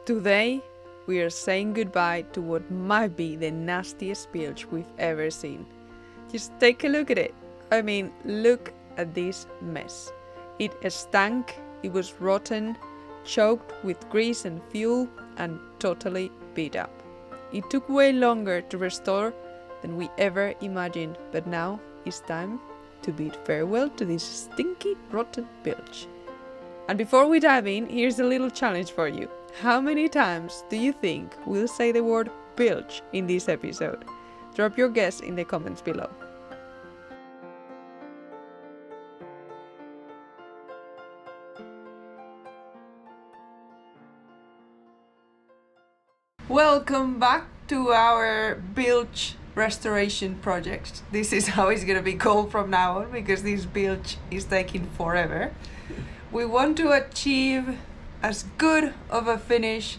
Today, we are saying goodbye to what might be the nastiest bilge we've ever seen. Just take a look at it. I mean, look at this mess. It stank, it was rotten, choked with grease and fuel, and totally beat up. It took way longer to restore than we ever imagined, but now it's time to bid farewell to this stinky, rotten bilge. And before we dive in, here's a little challenge for you. How many times do you think we'll say the word bilge in this episode? Drop your guess in the comments below. Welcome back to our bilge restoration project. This is how it's gonna be called from now on because this bilge is taking forever. We want to achieve as good of a finish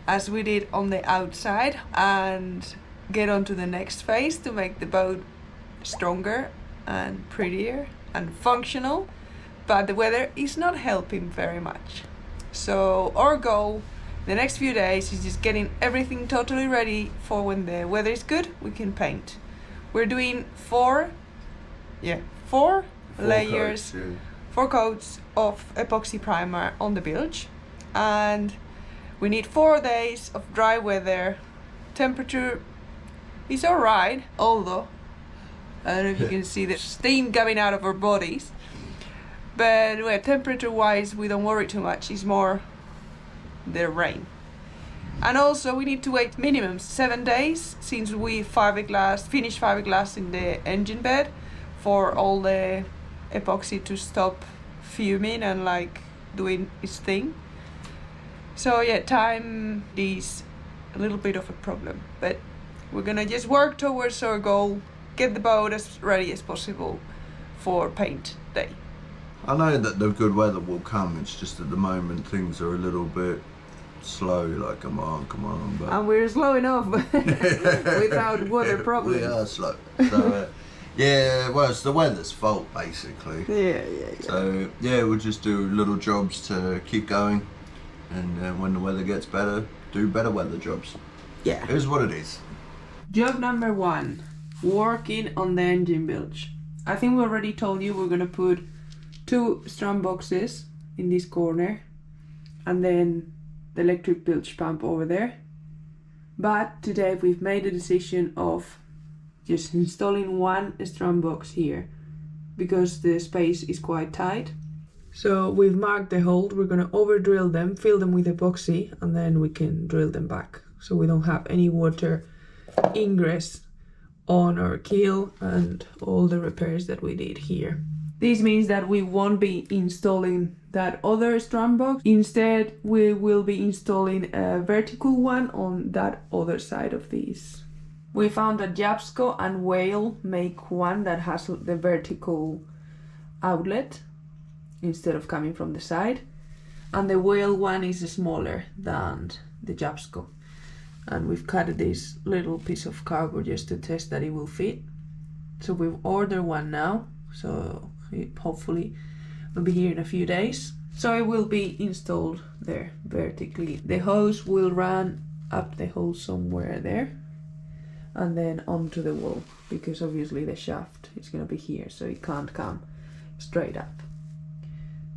as we did on the outside and get on to the next phase to make the boat stronger and prettier and functional, but the weather is not helping very much. So our goal the next few days is just getting everything totally ready for when the weather is good, we can paint. We're doing four layers, coats, yeah. 4 coats of epoxy primer on the bilge, and we need 4 days of dry weather. Temperature is alright, although I don't know if you can see the steam coming out of our bodies, but well, temperature wise we don't worry too much, it's more the rain. And also we need to wait minimum 7 days since we finished fiberglass in the engine bed for all the epoxy to stop fuming and like doing its thing. So yeah, time is a little bit of a problem, but we're gonna just work towards our goal, get the boat as ready as possible for paint day. I know that the good weather will come, it's just at the moment things are a little bit slow, like come on. But And we're slow enough without weather problems. We are slow. So yeah, well it's the weather's fault basically. Yeah. So yeah, we'll just do little jobs to keep going, and when the weather gets better, do better weather jobs. Yeah. It is what it is. Job number 1, working on the engine bilge. I think we already told you we're gonna put 2 strum boxes in this corner and then the electric bilge pump over there. But today we've made a decision of just installing 1 strum box here because the space is quite tight. So we've marked the hole, we're gonna over drill them, fill them with epoxy, and then we can drill them back so we don't have any water ingress on our keel and all the repairs that we did here. This means that we won't be installing that other strum box. Instead, we will be installing a vertical one on that other side of these. We found that Japsko and Whale make one that has the vertical outlet instead of coming from the side. And the Whale one is smaller than the Japsko. And we've cut this little piece of cardboard just to test that it will fit. So we've ordered one now, so it hopefully will be here in a few days. So it will be installed there vertically. The hose will run up the hole somewhere there and then onto the wall, because obviously the shaft is going to be here, so it can't come straight up.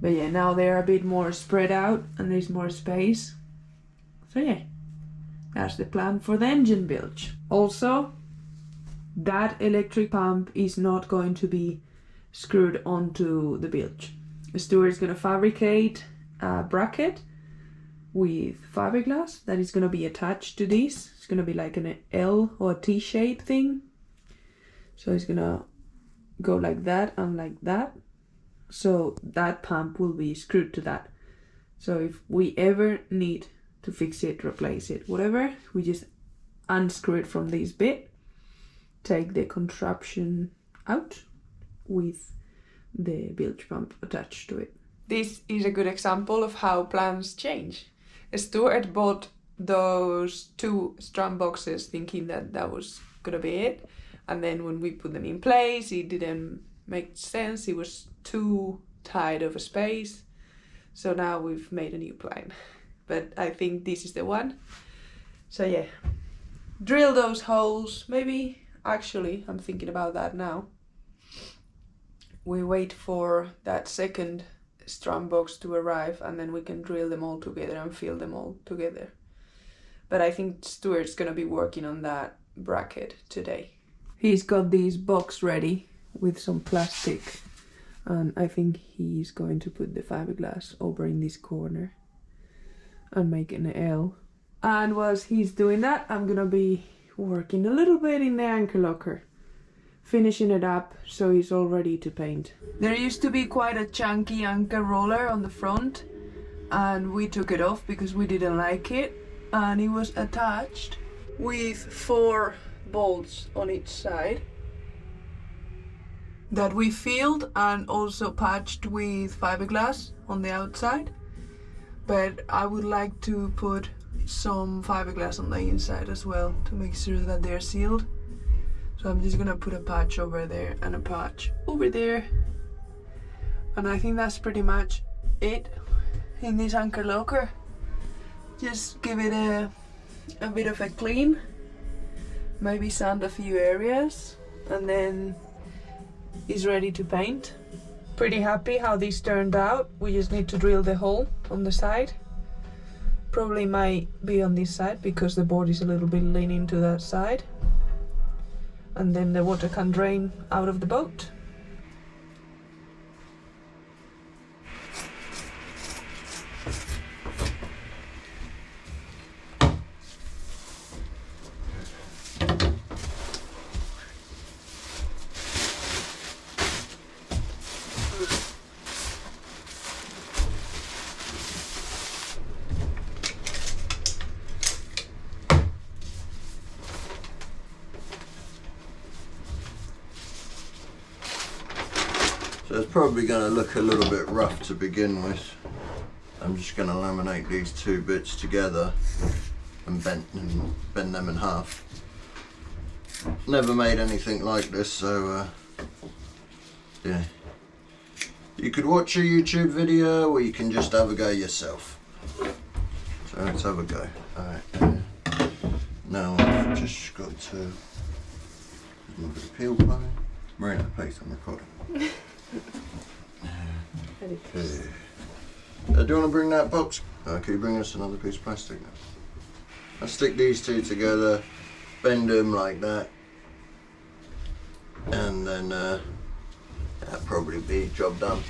But yeah, now they're a bit more spread out and there's more space. So yeah, that's the plan for the engine bilge. Also, that electric pump is not going to be screwed onto the bilge. Stuart's going to fabricate a bracket with fiberglass that is going to be attached to this. It's going to be like an L or a T-shaped thing. So it's going to go like that and like that. So that pump will be screwed to that. So if we ever need to fix it, replace it, whatever, we just unscrew it from this bit, take the contraption out with the bilge pump attached to it. This is a good example of how plans change. Stuart bought those 2 strum boxes thinking that that was gonna be it, and then when we put them in place it didn't make sense, it was too tight of a space. So now we've made a new plan. but I think this is the one. So yeah, drill those holes. Maybe, actually, I'm thinking about that now. We wait for that second strum box to arrive and then we can drill them all together and fill them all together. But I think Stuart's gonna be working on that bracket today. He's got this box ready with some plastic, and I think he's going to put the fiberglass over in this corner and make an L. And whilst he's doing that, I'm gonna be working a little bit in the anchor locker, finishing it up so it's all ready to paint. There used to be quite a chunky anchor roller on the front, and we took it off because we didn't like it, and it was attached with 4 bolts on each side that we filled and also patched with fiberglass on the outside. But I would like to put some fiberglass on the inside as well to make sure that they're sealed. So I'm just gonna put a patch over there and a patch over there. And I think that's pretty much it in this anchor locker. Just give it a bit of a clean, maybe sand a few areas, and then it's ready to paint. Pretty happy how this turned out. We just need to drill the hole on the side. Probably might be on this side because the board is a little bit leaning to that side. And then the water can drain out of the boat. So it's probably going to look a little bit rough to begin with. I'm just going to laminate these 2 bits together and bend them in half. Never made anything like this, so yeah. You could watch a YouTube video or you can just have a go yourself. So let's have a go. Alright. Now I've just got to a little bit of peel pie. Marina, please, I'm recording. Okay. Do you want to bring that box? Can you bring us another piece of plastic now? I'll stick these 2 together, bend them like that, and then that'll probably be job done.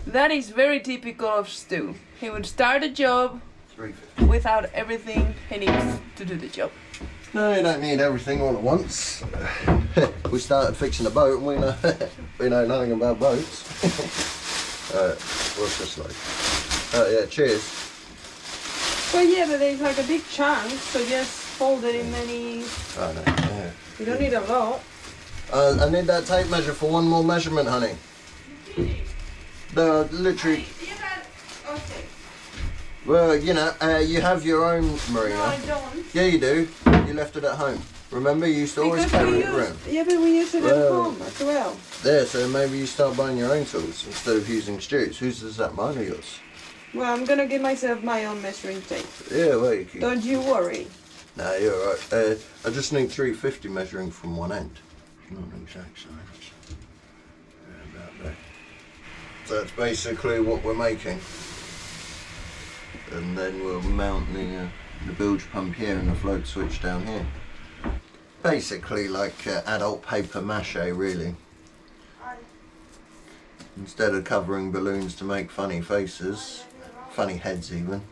That is very typical of Stu. He would start a job 350. without everything he needs to do the job. No, you don't need everything all at once. We started fixing a boat and we know nothing about boats. What's this like? Oh yeah, cheers. Well, yeah, but there's like a big chunk, so just fold it in many. Oh no, yeah. You don't need a lot. I need that tape measure for 1 more measurement, honey. No, literally. Okay. Well, you know, you have your own, Marina. No, I don't. Yeah, you do. You left it at home. Remember, you used to always Because carry it around. Yeah, but we use it at home as well. There, so maybe you start buying your own tools instead of using Stu's. Whose is that, mine or yours? Well, I'm gonna give myself my own measuring tape. Yeah, well, you can. Don't you worry. Nah, you're alright. I just need 350 measuring from one end. Not an exact size. Yeah, about there. So that's basically what we're making. And then we'll mount the bilge pump here and the float switch down here. Basically like adult paper mache, really. Instead of covering balloons to make funny faces, funny heads even,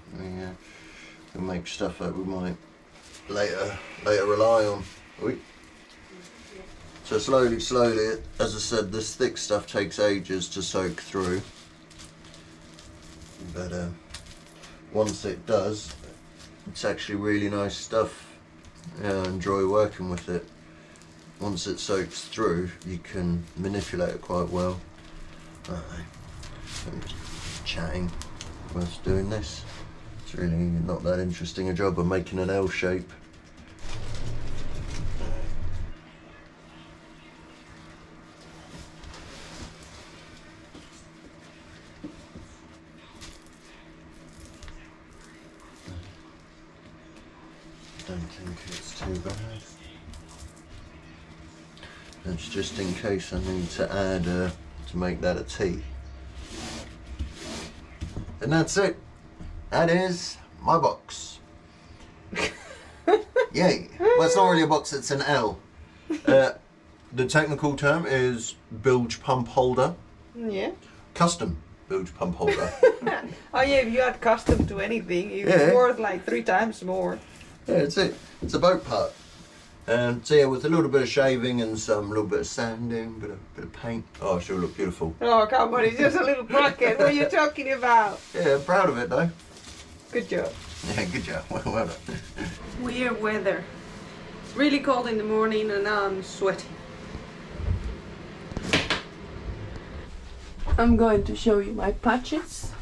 we make stuff that we might later rely on. Oi. So slowly, as I said, this thick stuff takes ages to soak through. But once it does, it's actually really nice stuff. Yeah, I enjoy working with it. Once it soaks through, you can manipulate it quite well. I'm just chatting whilst doing this. It's really not that interesting a job of making an L shape. don't think it's too bad. That's just in case I need to add to make that a T. And that's it. That is my box. Yay. Well, it's not really a box, it's an L. The technical term is bilge pump holder. Yeah. Custom bilge pump holder. Oh yeah, if you add custom to anything, it's worth like 3 times more. Yeah, it's it. It's a boat part. So yeah, with a little bit of shaving and some little bit of sanding, bit of paint. Oh, it should look beautiful. Oh come on, it's just a little bracket. What are you talking about? Yeah, I'm proud of it though. Good job. Yeah, good job. Well done. Weird weather. It's really cold in the morning and now I'm sweating. I'm going to show you my patches.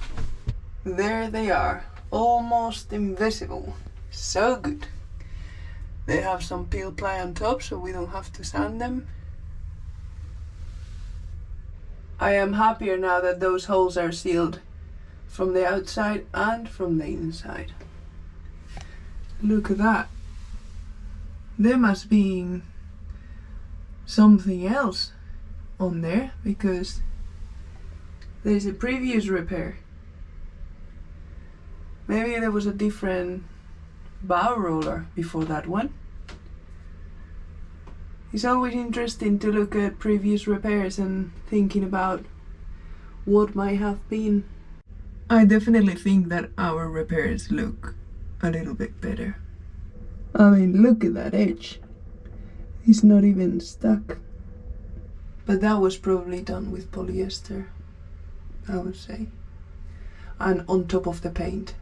There they are, almost invisible. So good. They have some peel ply on top so we don't have to sand them. I am happier now that those holes are sealed from the outside and from the inside. Look at that. There must be something else on there because there's a previous repair. Maybe there was a different bow roller before that one. It's always interesting to look at previous repairs and thinking about what might have been. I definitely think that our repairs look a little bit better. I mean, look at that edge. It's not even stuck. But that was probably done with polyester, I would say. And on top of the paint.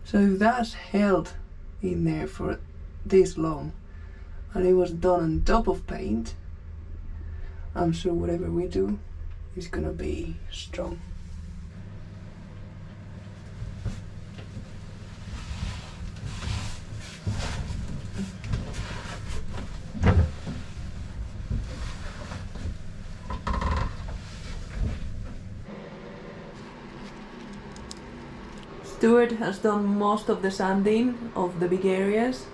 So if that's held in there for this long and it was done on top of paint, I'm sure whatever we do is gonna be strong. Stuart has done most of the sanding of the big areas,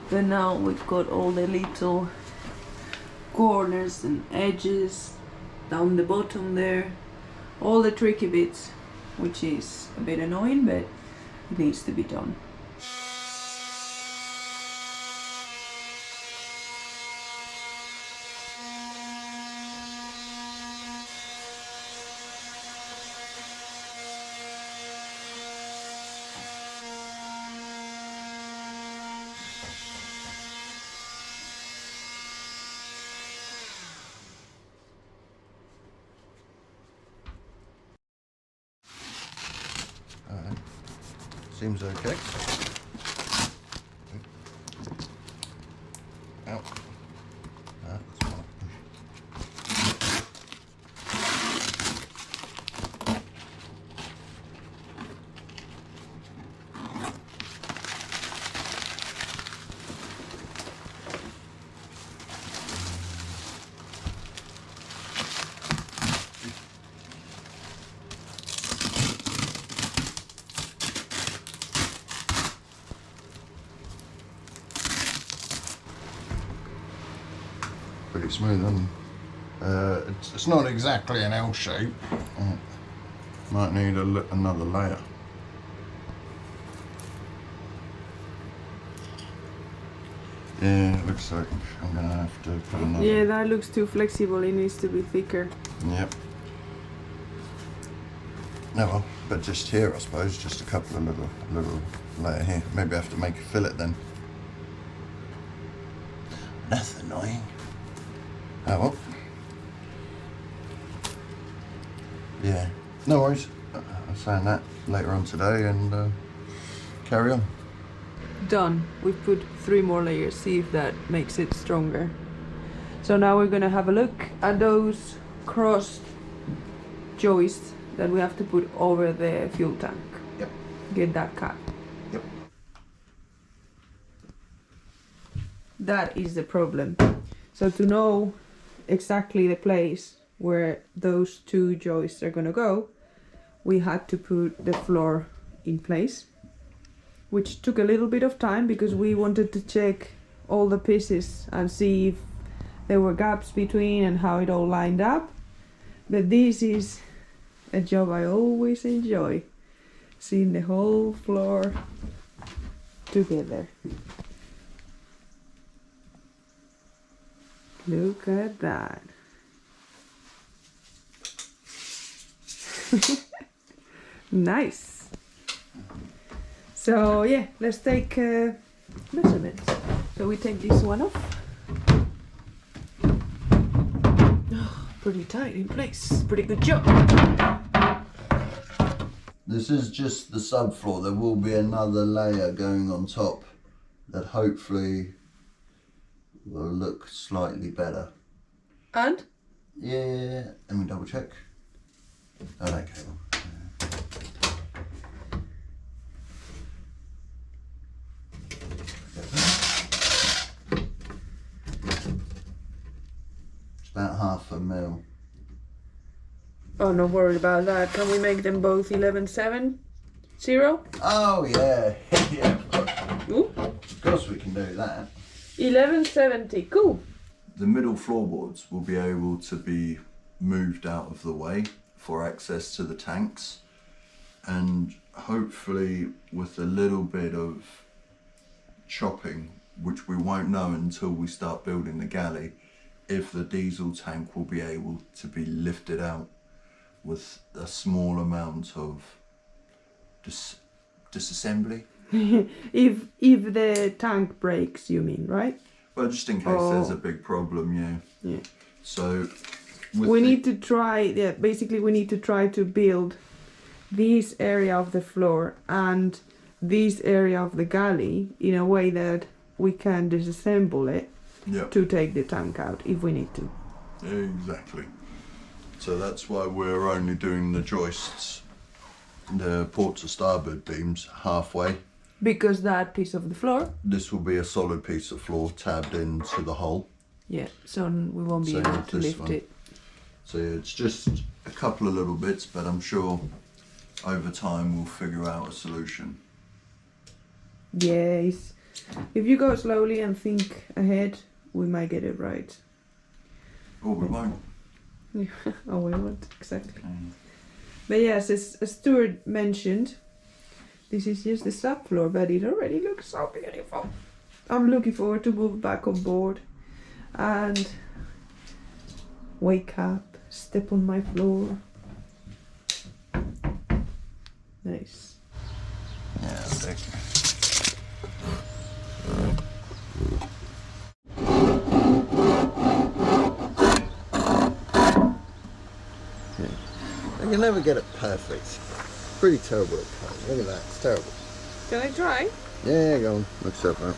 but now we've got all the little corners and edges down the bottom there, all the tricky bits, which is a bit annoying, but it needs to be done. Seems okay. Ow. That's fine. Pretty smooth, and it's not exactly an L shape. Might need another layer. Yeah, it looks like I'm gonna have to put another. Yeah, that looks too flexible. It needs to be thicker. Yep. No, well, but just here, I suppose, just a couple of little layer here. Maybe I have to make a fillet then. That's annoying. Oh well. Yeah, no worries. I'll sign that later on today and carry on. Done. We've put 3 more layers, see if that makes it stronger. So now we're gonna have a look at those crossed joists that we have to put over the fuel tank. Yep. Get that cut. Yep. That is the problem. So to know exactly the place where those 2 joists are gonna go, we had to put the floor in place. which took a little bit of time because we wanted to check all the pieces and see if there were gaps between and how it all lined up. But this is a job I always enjoy, seeing the whole floor together. Look at that. Nice. So yeah, let's take measurements. So we take this one off. Oh, pretty tight in place. Pretty good job. This is just the subfloor. There will be another layer going on top that hopefully will look slightly better. And? Yeah, let me double check. Oh, that cable. It's about 1/2 mil. Oh, not worried about that. Can we make them both 1170? Oh yeah, yeah. Ooh. Of course we can do that. 1170, cool. The middle floorboards will be able to be moved out of the way for access to the tanks, and hopefully with a little bit of chopping, which we won't know until we start building the galley, if the diesel tank will be able to be lifted out with a small amount of disassembly. if the tank breaks, you mean, right? Well, just in case there's a big problem, yeah. Yeah. So we need to try, yeah, basically we need to try to build this area of the floor and this area of the galley in a way that we can disassemble it to take the tank out if we need to. Exactly. So that's why we're only doing the joists, the port to starboard beams halfway. Because that piece of the floor? This will be a solid piece of floor tabbed into the hole. Yeah, so we won't be able to lift it. So it's just a couple of little bits, but I'm sure over time we'll figure out a solution. Yes. If you go slowly and think ahead, we might get it right. Oh, we won't. Oh, we won't, exactly. But yes, as Stuart mentioned, this is just the subfloor, but it already looks so beautiful. I'm looking forward to move back on board and wake up, step on my floor. Nice. Yeah, thank you. I can never get it perfect. Pretty terrible at cutting. Look at that, it's terrible. Can I try? Yeah, go on, look yourself out.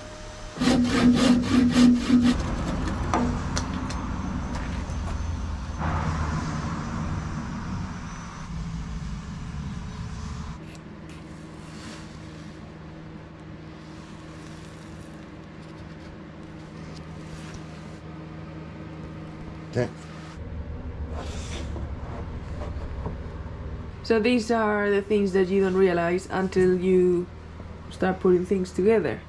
Okay. So these are the things that you don't realize until you start putting things together.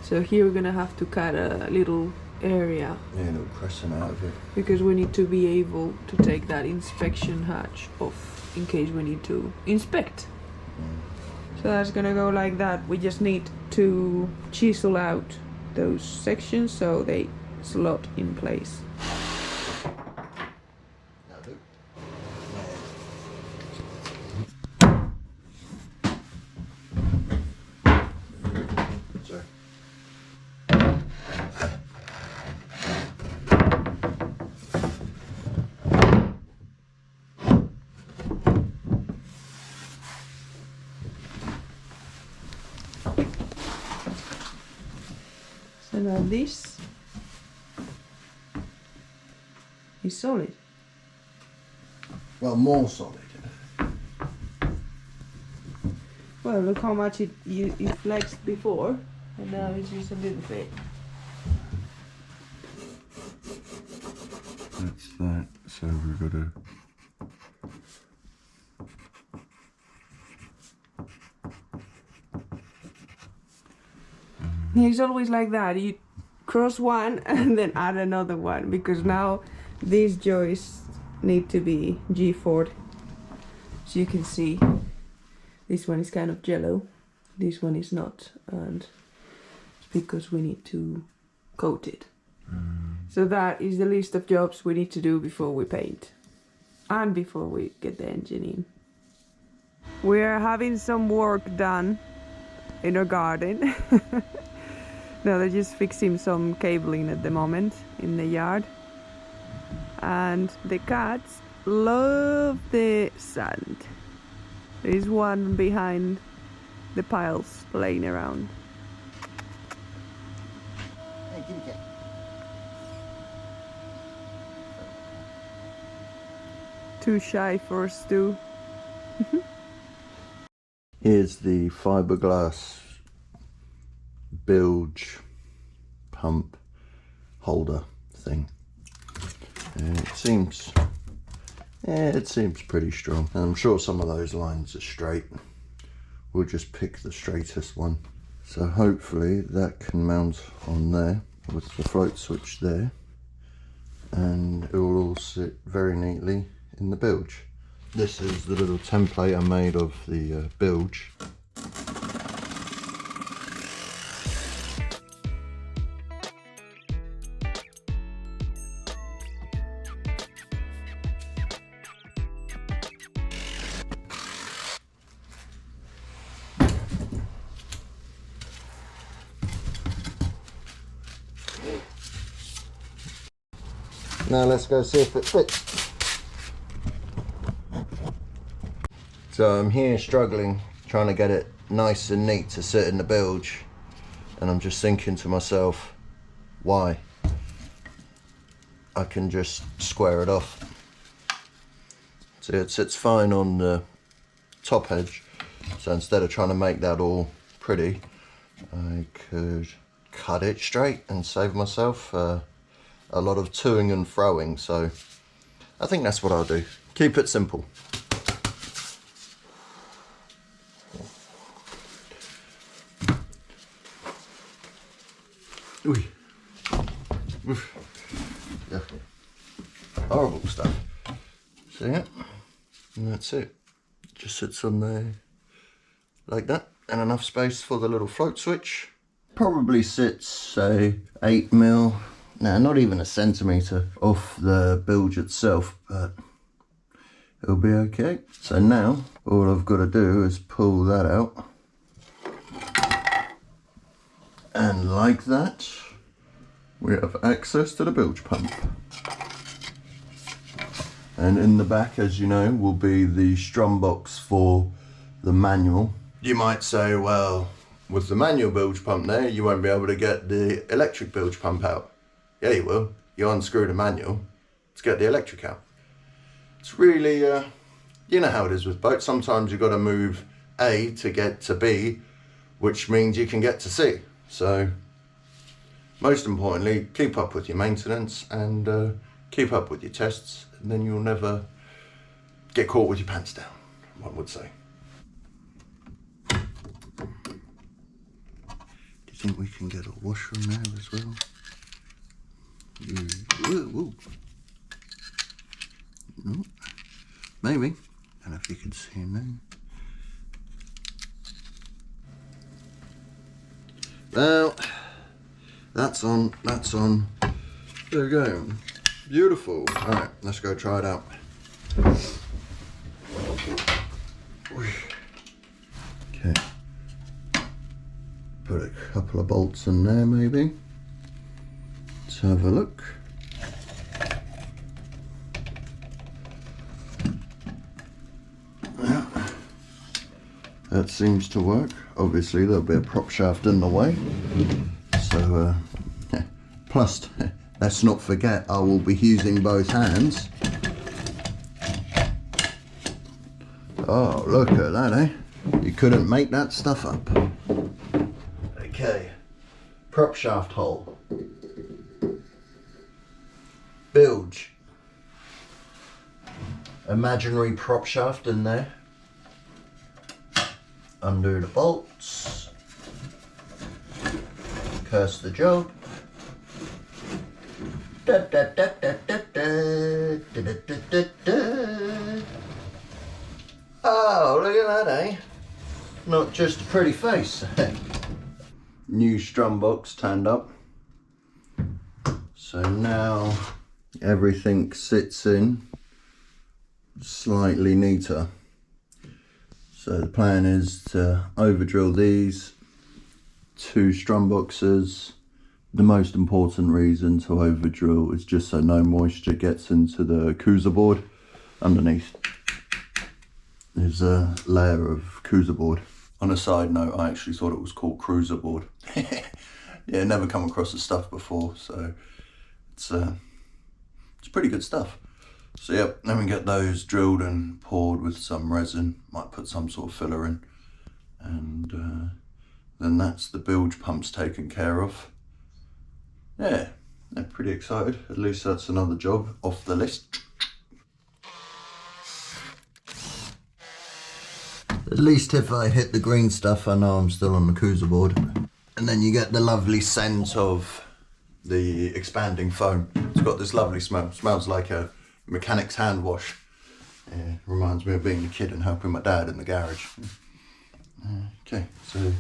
So here we're gonna have to cut a little area. Yeah, a little crescent out of it. Because we need to be able to take that inspection hatch off in case we need to inspect. So that's gonna go like that. We just need to chisel out those sections so they slot in place. So now this is solid. Well, more solid. Well, look how much it flexed before, and now it's just a little bit. That's that. So we've got to. He's always like that. You cross one and then add another one, because now these joists need to be G4'd. So you can see this one is kind of jello, this one is not, and it's because we need to coat it. So that is the list of jobs we need to do before we paint and before we get the engine in. We are having some work done in our garden. No, they're just fixing some cabling at the moment in the yard. And the cats love the sand. There is one behind the piles playing around. Hey, kitty cat. Too shy for us to. Here's the fiberglass bilge pump holder thing. It seems pretty strong. I'm sure some of those lines are straight. We'll just pick the straightest one. So hopefully that can mount on there with the float switch there, and it will all sit very neatly in the bilge. This is the little template I made of the bilge. Now let's go see if it fits. So I'm here struggling, trying to get it nice and neat to sit in the bilge, and I'm just thinking to myself, why? I can just square it off. So it sits fine on the top edge, so instead of trying to make that all pretty, I could cut it straight and save myself a lot of toing and froing. So I think that's what I'll do. Keep it simple. Ooh. Yeah. Horrible stuff. See it? And that's it. Just sits on there like that, and enough space for the little float switch. Probably sits, say, 8mm. No, not even a centimetre off the bilge itself, but it'll be okay. So now all I've got to do is pull that out, and like that we have access to the bilge pump. And in the back, as you know, will be the strum box for the manual. You might say, well, with the manual bilge pump there, you won't be able to get the electric bilge pump out. Yeah, you will. You unscrew the manual to get the electric out. It's really, you know how it is with boats. Sometimes you've got to move A to get to B, which means you can get to C. So, most importantly, keep up with your maintenance and keep up with your tests, and then you'll never get caught with your pants down, one would say. Do you think we can get a washer in there as well? Whoa. No, maybe. I don't know if you can see him now. Well, that's on. There we go. Beautiful. All right, let's go try it out. Okay. Put a couple of bolts in there, maybe. Let's have a look. Yeah, that seems to work. Obviously there'll be a prop shaft in the way, so plus let's not forget I will be using both hands. Oh, look at that, eh? You couldn't make that stuff up. Okay, prop shaft hole. Bilge. Imaginary prop shaft in there. Undo the bolts. curse the job. Da, da, da, da, da, da, da, da, da, da, da. Oh, look at that, eh? Not just a pretty face. New strum box turned up. So now everything sits in slightly neater. So the plan is to over drill these 2 strum boxes. The most important reason to over drill is just so no moisture gets into the cruiser board. Underneath there's a layer of cruiser board. On a side note, I actually thought it was called cruiser board. Yeah, never come across the stuff before, so it's pretty good stuff. So yep, then we get those drilled and poured with some resin. Might put some sort of filler in, and then that's the bilge pumps taken care of. Yeah, they're pretty excited. At least that's another job off the list. At least if I hit the green stuff, I know I'm still on the cruiser board. And then you get the lovely scent of the expanding foam. It's got this lovely smell. It smells like a mechanic's hand wash. Yeah, reminds me of being a kid and helping my dad in the garage. Okay, so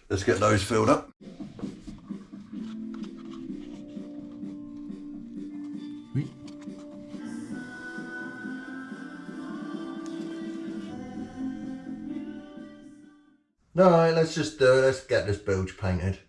let's get those filled up. Alright, let's just do it. Let's get this bilge painted.